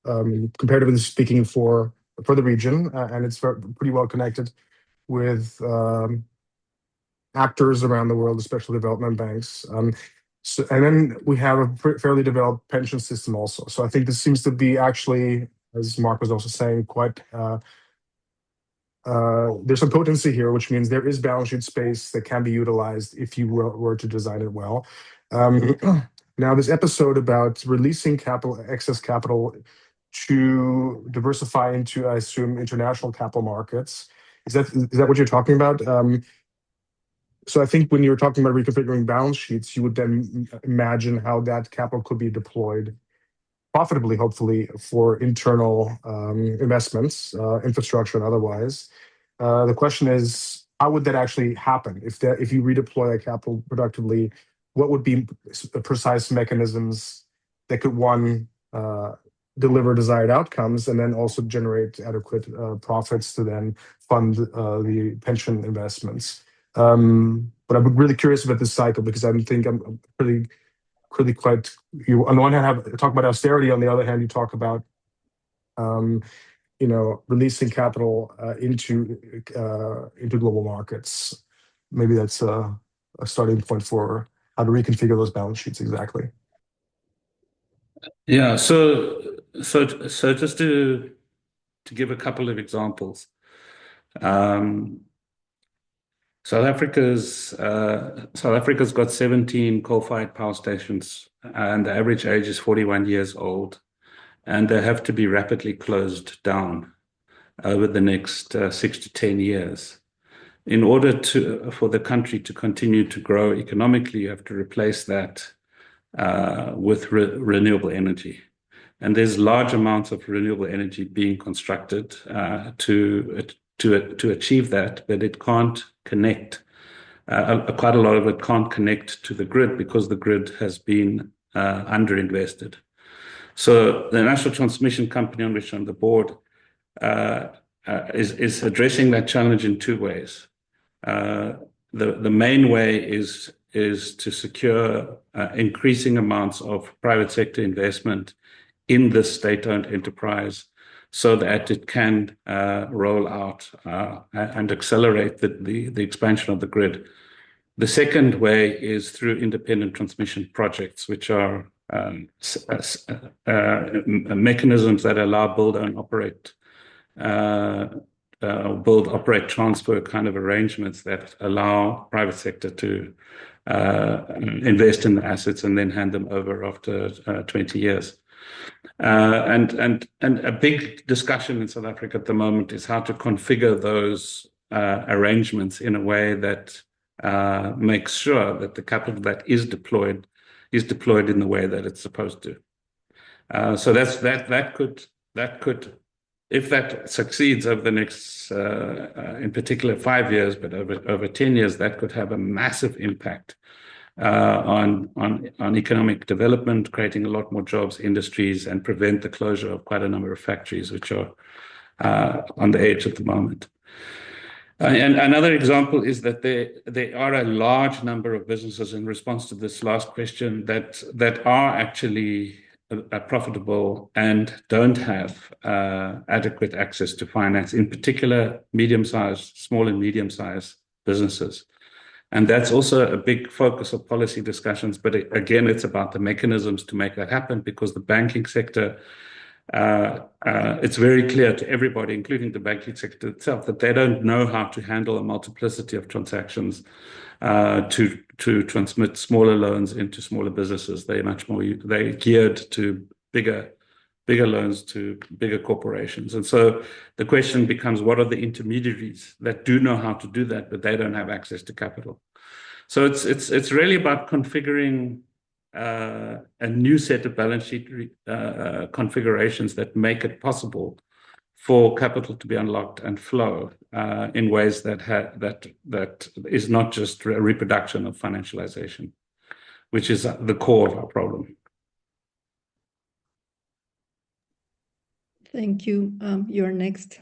comparatively speaking, for the region, and it's pretty well connected with actors around the world, especially development banks. And then we have a fairly developed pension system also. So I think this seems to be actually, as Mark was also saying, quite there's some potency here, which means there is balance sheet space that can be utilized if you were to design it well. Now, this episode about releasing excess capital to diversify into, I assume, international capital markets, is that what you're talking about? So I think when you were talking about reconfiguring balance sheets, you would then imagine how that capital could be deployed profitably, hopefully, for internal investments, infrastructure and otherwise. The question is, how would that actually happen? If you redeploy that capital productively, what would be precise mechanisms that could, one, deliver desired outcomes and then also generate adequate profits to then fund the pension investments? But I'm really curious about this cycle, because I think I'm pretty quite, you on the one hand talk about austerity, on the other hand you talk about releasing capital into global markets. Maybe that's a starting point for how to reconfigure those balance sheets exactly. Yeah, so just to give a couple of examples. South Africa's got 17 coal-fired power stations, and the average age is 41 years old, and they have to be rapidly closed down over the next 6 to 10 years. In order for the country to continue to grow economically, you have to replace that with renewable energy. And there's large amounts of renewable energy being constructed to achieve that, but it can't connect quite a lot of it can't connect to the grid because the grid has been underinvested. So the National Transmission Company, on which I'm the board, is addressing that challenge in two ways. The main way is to secure increasing amounts of private sector investment in this state-owned enterprise so that it can roll out and accelerate the expansion of the grid. The second way is through independent transmission projects, which are mechanisms that allow build, operate, transfer kind of arrangements that allow private sector to invest in the assets and then hand them over after 20 years. And a big discussion in South Africa at the moment is how to configure those arrangements in a way that makes sure that the capital that is deployed in the way that it's supposed to. So that could, if that succeeds over the next, in particular 5 years, but over 10 years, that could have a massive impact on economic development, creating a lot more jobs, industries, and prevent the closure of quite a number of factories which are on the edge at the moment. And another example is that there are a large number of businesses, in response to this last question, that are actually profitable and don't have adequate access to finance, in particular small and medium-sized businesses. And that's also a big focus of policy discussions. But again, it's about the mechanisms to make that happen, because the banking sector, it's very clear to everybody, including the banking sector itself, that they don't know how to handle a multiplicity of transactions to transmit smaller loans into smaller businesses. They're geared to bigger loans to bigger corporations. And so the question becomes, what are the intermediaries that do know how to do that, but they don't have access to capital? So it's really about configuring a new set of balance sheet configurations that make it possible for capital to be unlocked and flow in ways that is not just a reproduction of financialization, which is the core of our problem. Thank you. You're next.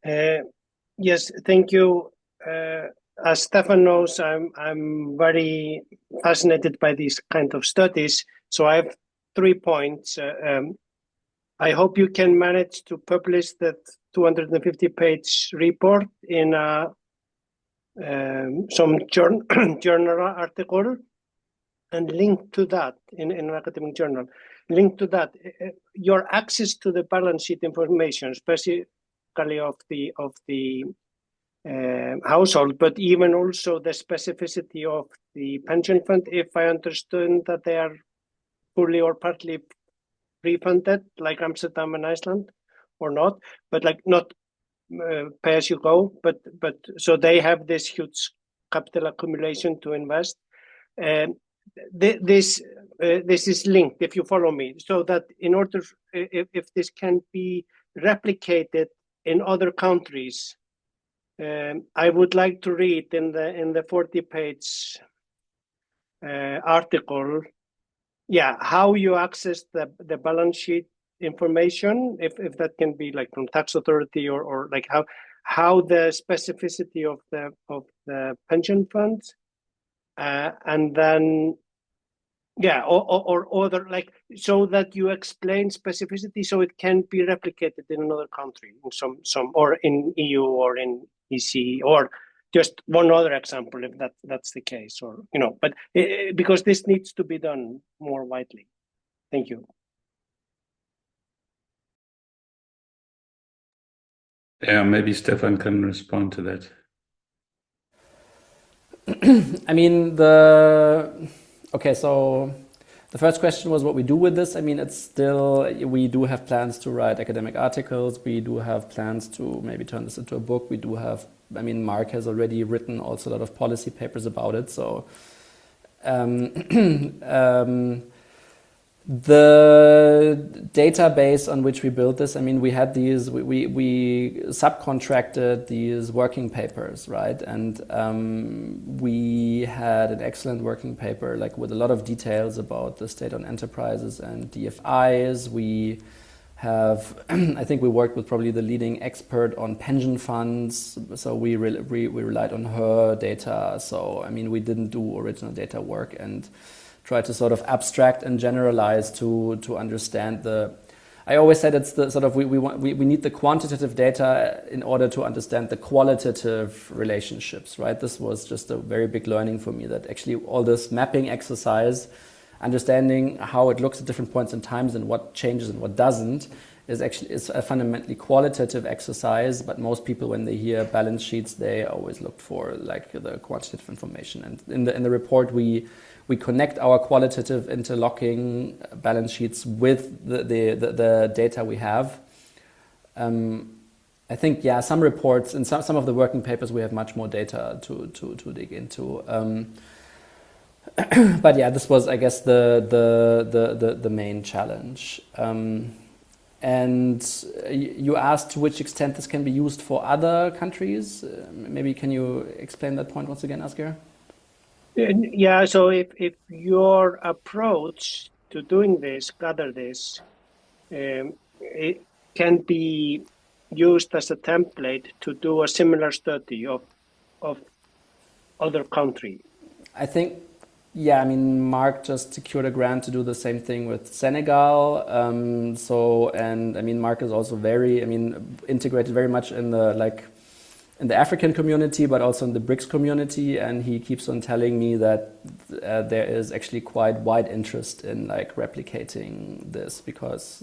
Yes, thank you. As Stefan knows, I'm very fascinated by these kind of studies. So I have 3 points. I hope you can manage to publish that 250-page report in some journal article and link to that in an academic journal. Link to that your access to the balance sheet information, especially of the household, but even also the specificity of the pension fund, if I understand that they are fully or partly refunded, like Amsterdam and Iceland, or not, but like not pay as you go, but so they have this huge capital accumulation to invest. This is linked, if you follow me, so that in order, if this can be replicated in other countries, I would like to read in the 40-page article, how you access the balance sheet information, if that can be like from tax authority or like how the specificity of the pension funds, and then or other, like, so that you explain specificity so it can be replicated in another country, in some or in EU or in EC, or just one other example if that's the case, or but because this needs to be done more widely. Thank you. Yeah, maybe Stefan can respond to that. I mean, so the first question was what we do with this. I mean, we do have plans to write academic articles. We do have plans to maybe turn this into a book. We do have, Mark has already written also a lot of policy papers about it. So The database on which we built this, I mean, we had these, we subcontracted these working papers, right? And we had an excellent working paper, like with a lot of details about the state-owned enterprises and DFIs. We have, I think we worked with probably the leading expert on pension funds. So we relied on her data. So, I mean, we didn't do original data work and try to sort of abstract and generalize to understand the. I always said it's the sort of we need the quantitative data in order to understand the qualitative relationships, right? This was just a very big learning for me, that actually all this mapping exercise, understanding how it looks at different points in times and what changes and what doesn't, is a fundamentally qualitative exercise. But most people, when they hear balance sheets, they always look for like the quantitative information. And in the report, we connect our qualitative interlocking balance sheets with the data we have. I think, yeah, some reports and some of the working papers, we have much more data to dig into. But yeah, this was, I guess, the main challenge. And you asked to which extent this can be used for other countries. Maybe can you explain that point once again, Asger? Yeah, so if your approach to doing this, gather this, it can be used as a template to do a similar study of other country. I think, yeah, I mean, Mark just secured a grant to do the same thing with Senegal. And I mean, Mark is also integrated very much in the African community, but also in the BRICS community. And he keeps on telling me that there is actually quite wide interest in like replicating this, because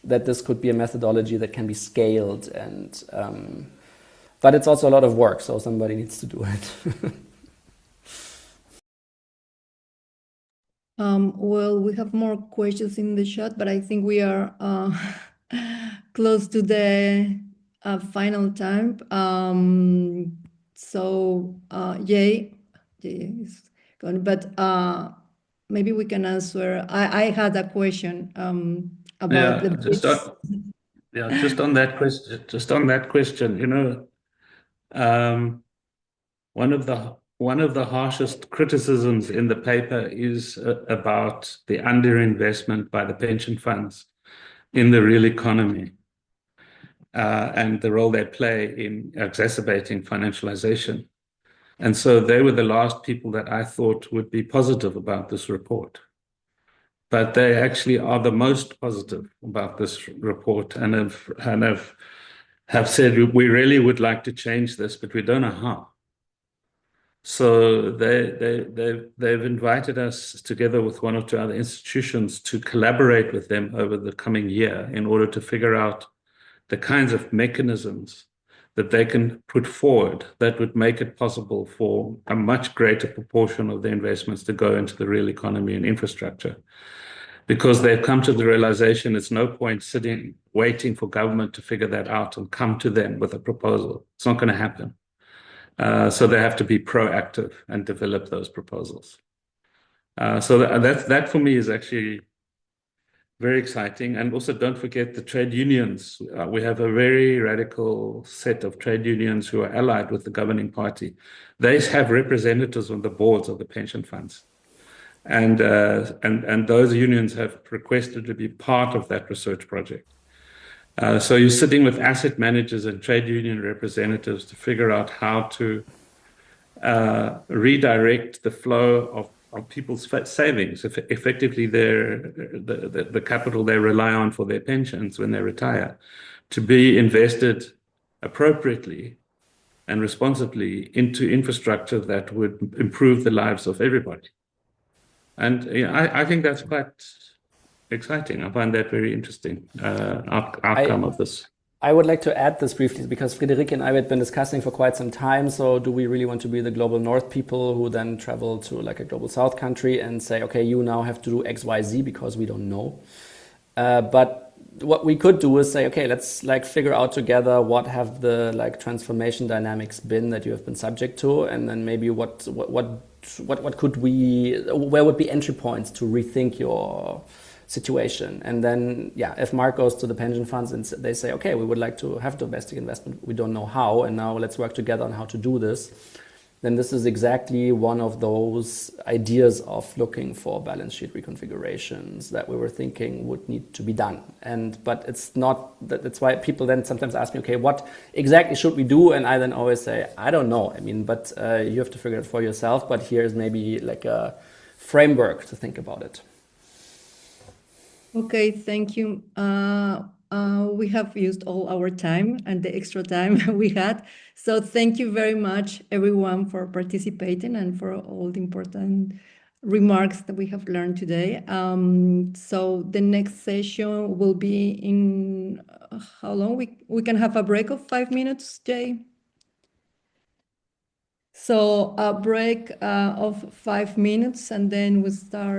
that this could be a methodology that can be scaled. And but it's also a lot of work, so somebody needs to do it. Well, we have more questions in the chat, but I think we are close to the final time. Jay is gone, but maybe we can answer. I had a question about the just on that question, you know, one of the harshest criticisms in the paper is about the underinvestment by the pension funds in the real economy and the role they play in exacerbating financialization. And so they were the last people that I thought would be positive about this report. But they actually are the most positive about this report and have said, we really would like to change this, but we don't know how. So they've invited us, together with one or two other institutions, to collaborate with them over the coming year in order to figure out the kinds of mechanisms that they can put forward that would make it possible for a much greater proportion of the investments to go into the real economy and infrastructure. Because they've come to the realization it's no point sitting, waiting for government to figure that out and come to them with a proposal. It's not going to happen. So they have to be proactive and develop those proposals. So that for me is actually very exciting. And also don't forget the trade unions. We have a very radical set of trade unions who are allied with the governing party. They have representatives on the boards of the pension funds. And those unions have requested to be part of that research project. So you're sitting with asset managers and trade union representatives to figure out how to redirect the flow of people's savings, effectively the capital they rely on for their pensions when they retire, to be invested appropriately and responsibly into infrastructure that would improve the lives of everybody. And I think that's quite exciting. I find that very interesting outcome of this. I would like to add this briefly, because Friederike and I had been discussing for quite some time. So do we really want to be the global north people who then travel to like a global south country and say, okay, you now have to do X, Y, Z because we don't know. But what we could do is say, okay, let's like figure out together what have the like transformation dynamics been that you have been subject to, and then maybe what could we, where would be entry points to rethink your situation. And then, yeah, if Mark goes to the pension funds and they say, okay, we would like to have domestic investment, we don't know how, and now let's work together on how to do this, then this is exactly one of those ideas of looking for balance sheet reconfigurations that we were thinking would need to be done. But it's not, that's why people then sometimes ask me, okay, what exactly should we do? And I then always say, I don't know. I mean, but you have to figure it for yourself. But here's maybe like a framework to think about it. Okay, thank you. We have used all our time and the extra time we had. So thank you very much, everyone, for participating and for all the important remarks that we have learned today. So the next session will be in how long? We can have a break of 5 minutes, Jay? So a break of 5 minutes, and then we start.